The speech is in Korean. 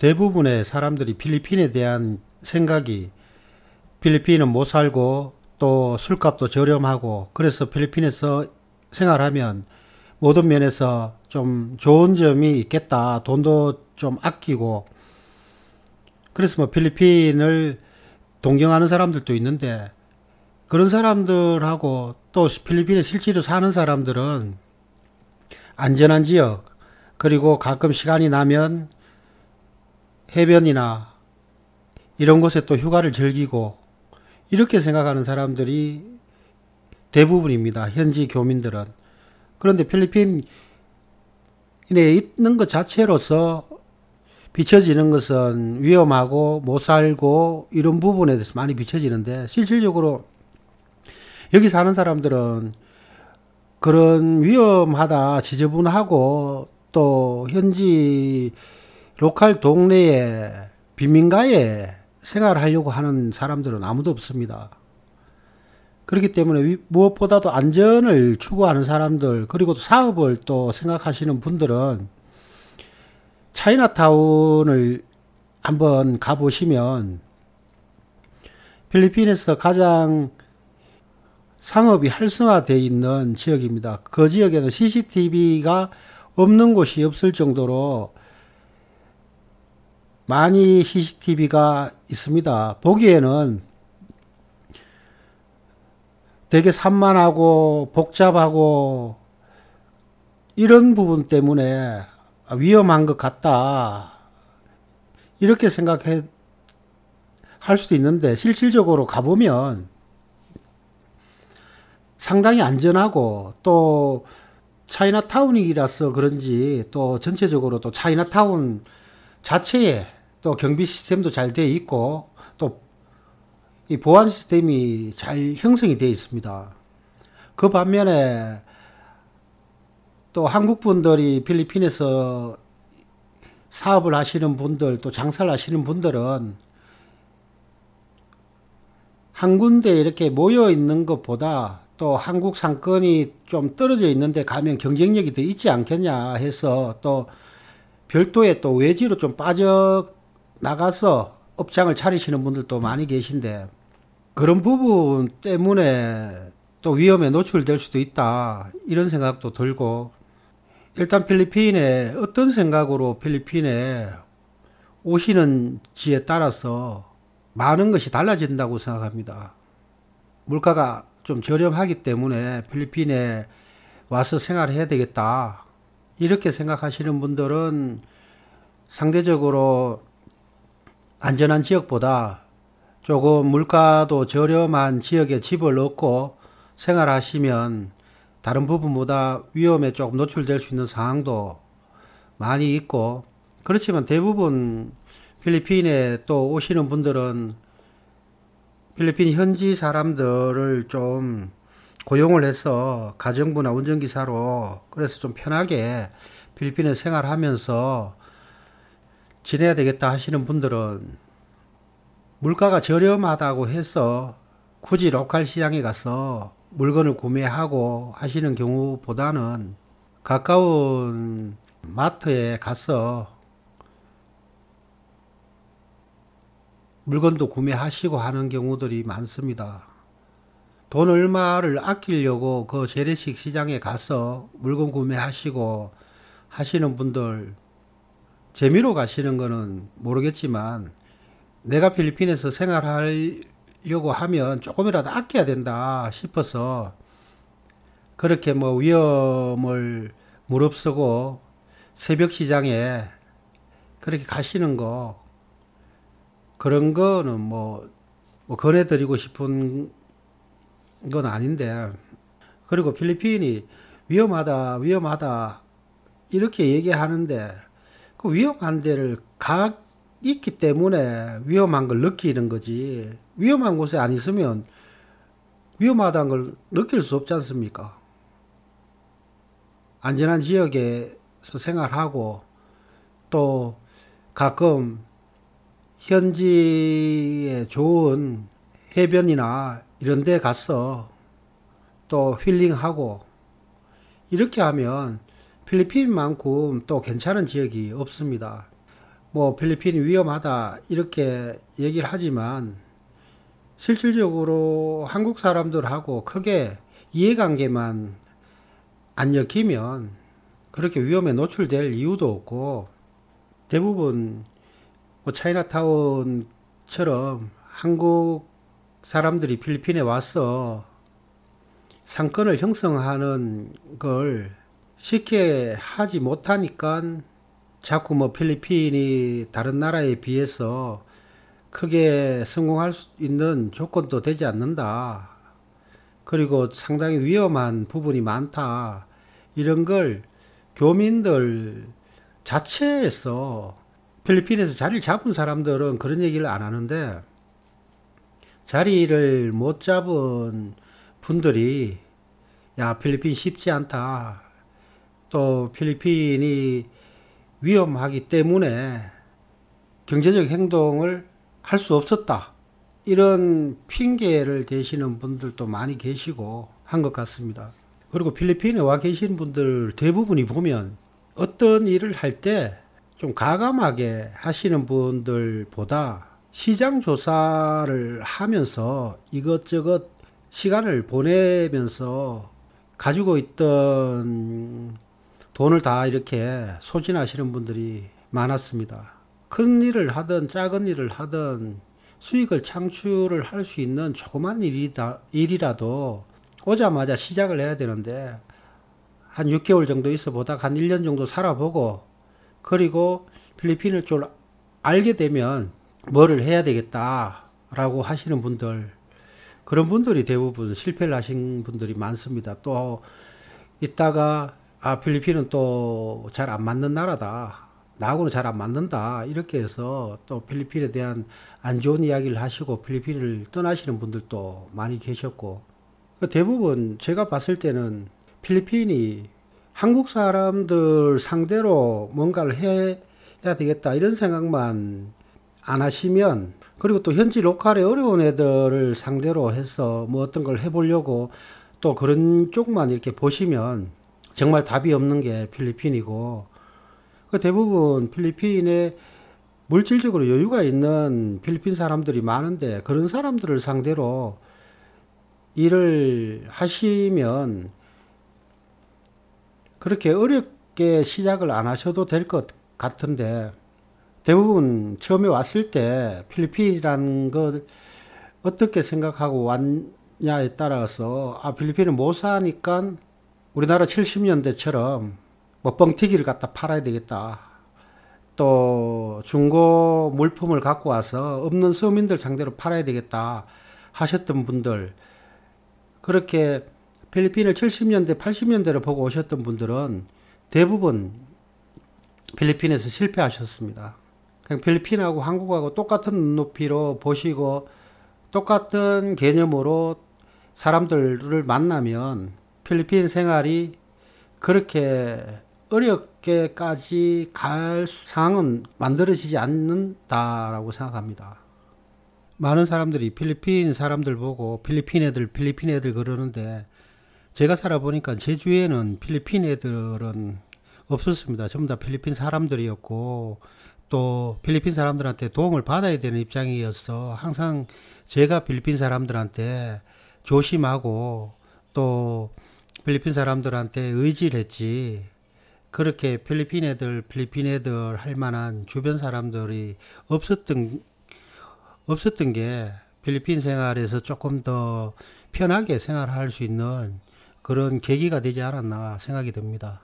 대부분의 사람들이 필리핀에 대한 생각이 필리핀은 못 살고 또 술값도 저렴하고 그래서 필리핀에서 생활하면 모든 면에서 좀 좋은 점이 있겠다. 돈도 좀 아끼고 그래서 뭐 필리핀을 동경하는 사람들도 있는데 그런 사람들하고 또 필리핀에 실제로 사는 사람들은 안전한 지역 그리고 가끔 시간이 나면 해변이나 이런 곳에 또 휴가를 즐기고 이렇게 생각하는 사람들이 대부분입니다. 현지 교민들은. 그런데 필리핀에 있는 것 자체로서 비춰지는 것은 위험하고 못 살고 이런 부분에 대해서 많이 비춰지는데 실질적으로 여기 사는 사람들은 그런 위험하다 지저분하고 또 현지 로컬 동네에 빈민가에 생활하려고 하는 사람들은 아무도 없습니다. 그렇기 때문에 무엇보다도 안전을 추구하는 사람들 그리고 또 사업을 또 생각하시는 분들은 차이나타운을 한번 가보시면 필리핀에서 가장 상업이 활성화되어 있는 지역입니다. 그 지역에는 CCTV가 없는 곳이 없을 정도로 많이 CCTV가 있습니다. 보기에는 되게 산만하고 복잡하고 이런 부분 때문에 위험한 것 같다. 이렇게 생각할 수도 있는데 실질적으로 가보면 상당히 안전하고 또 차이나타운이라서 그런지 또 전체적으로 또 차이나타운 자체에 또 경비 시스템도 잘 되어 있고 또 이 보안 시스템이 잘 형성이 되어 있습니다. 그 반면에 또 한국 분들이 필리핀에서 사업을 하시는 분들 또 장사를 하시는 분들은 한 군데 이렇게 모여 있는 것보다 또 한국 상권이 좀 떨어져 있는데 가면 경쟁력이 더 있지 않겠냐 해서 또 별도의 또 외지로 좀 빠져 나가서 업장을 차리시는 분들도 많이 계신데 그런 부분 때문에 또 위험에 노출될 수도 있다 이런 생각도 들고 일단 필리핀에 어떤 생각으로 필리핀에 오시는지에 따라서 많은 것이 달라진다고 생각합니다. 물가가 좀 저렴하기 때문에 필리핀에 와서 생활해야 되겠다 이렇게 생각하시는 분들은 상대적으로 안전한 지역보다 조금 물가도 저렴한 지역에 집을 얻고 생활하시면 다른 부분보다 위험에 조금 노출될 수 있는 상황도 많이 있고 그렇지만 대부분 필리핀에 또 오시는 분들은 필리핀 현지 사람들을 좀 고용을 해서 가정부나 운전기사로 그래서 좀 편하게 필리핀에 생활하면서 지내야 되겠다 하시는 분들은 물가가 저렴하다고 해서 굳이 로컬 시장에 가서 물건을 구매하고 하시는 경우보다는 가까운 마트에 가서 물건도 구매하시고 하는 경우들이 많습니다. 돈 얼마를 아끼려고 그 재래식 시장에 가서 물건 구매하시고 하시는 분들 재미로 가시는 거는 모르겠지만 내가 필리핀에서 생활하려고 하면 조금이라도 아껴야 된다 싶어서 그렇게 뭐 위험을 무릅쓰고 새벽 시장에 그렇게 가시는 거 그런 거는 뭐 권해드리고 싶은 건 아닌데 그리고 필리핀이 위험하다 이렇게 얘기하는데 그 위험한 데를 있기 때문에 위험한 걸 느끼는 거지 위험한 곳에 안 있으면 위험하다는 걸 느낄 수 없지 않습니까? 안전한 지역에서 생활하고 또 가끔 현지에 좋은 해변이나 이런 데 가서 또 힐링하고 이렇게 하면 필리핀만큼 또 괜찮은 지역이 없습니다. 뭐 필리핀이 위험하다 이렇게 얘기를 하지만 실질적으로 한국 사람들하고 크게 이해관계만 안 엮이면 그렇게 위험에 노출될 이유도 없고 대부분 뭐 차이나타운처럼 한국 사람들이 필리핀에 와서 상권을 형성하는 걸 쉽게 하지 못하니까 자꾸 뭐 필리핀이 다른 나라에 비해서 크게 성공할 수 있는 조건도 되지 않는다. 그리고 상당히 위험한 부분이 많다. 이런 걸 교민들 자체에서 필리핀에서 자리를 잡은 사람들은 그런 얘기를 안 하는데 자리를 못 잡은 분들이 야, 필리핀 쉽지 않다. 또 필리핀이 위험하기 때문에 경제적 행동을 할 수 없었다. 이런 핑계를 대시는 분들도 많이 계시고 한 것 같습니다. 그리고 필리핀에 와 계신 분들 대부분이 보면 어떤 일을 할 때 좀 가감하게 하시는 분들보다 시장 조사를 하면서 이것저것 시간을 보내면서 가지고 있던 돈을 다 이렇게 소진하시는 분들이 많았습니다. 큰 일을 하든 작은 일을 하든 수익을 창출을 할 수 있는 조그만 일이라도 오자마자 시작을 해야 되는데 한 6개월 정도 있어 보다가 한 1년 정도 살아보고 그리고 필리핀을 좀 알게 되면 뭐를 해야 되겠다라고 하시는 분들 그런 분들이 대부분 실패를 하신 분들이 많습니다. 또 이따가 필리핀은 또 잘 안 맞는 나라다. 나하고는 잘 안 맞는다. 이렇게 해서 또 필리핀에 대한 안 좋은 이야기를 하시고 필리핀을 떠나시는 분들도 많이 계셨고 대부분 제가 봤을 때는 필리핀이 한국 사람들 상대로 뭔가를 해야 되겠다 이런 생각만 안 하시면 그리고 또 현지 로컬에 어려운 애들을 상대로 해서 뭐 어떤 걸 해보려고 또 그런 쪽만 이렇게 보시면 정말 답이 없는 게 필리핀이고 대부분 필리핀에 물질적으로 여유가 있는 필리핀 사람들이 많은데 그런 사람들을 상대로 일을 하시면 그렇게 어렵게 시작을 안 하셔도 될 것 같은데 대부분 처음에 왔을 때 필리핀이라는 걸 어떻게 생각하고 왔냐에 따라서 필리핀은 못 사니까 우리나라 70년대처럼 뭐 뻥튀기를 갖다 팔아야 되겠다. 또 중고 물품을 갖고 와서 없는 서민들 상대로 팔아야 되겠다 하셨던 분들 그렇게 필리핀을 70년대 80년대로 보고 오셨던 분들은 대부분 필리핀에서 실패하셨습니다. 그냥 필리핀하고 한국하고 똑같은 눈높이로 보시고 똑같은 개념으로 사람들을 만나면 필리핀 생활이 그렇게 어렵게까지 갈 상황은 만들어지지 않는다라고 생각합니다. 많은 사람들이 필리핀 사람들 보고 필리핀 애들 그러는데 제가 살아보니까 제 주위에는 필리핀 애들은 없었습니다. 전부 다 필리핀 사람들이었고 또 필리핀 사람들한테 도움을 받아야 되는 입장이어서 항상 제가 필리핀 사람들한테 조심하고 또 필리핀 사람들한테 의지를 했지 그렇게 필리핀 애들 할 만한 주변 사람들이 없었던 게 필리핀 생활에서 조금 더 편하게 생활할 수 있는 그런 계기가 되지 않았나 생각이 듭니다.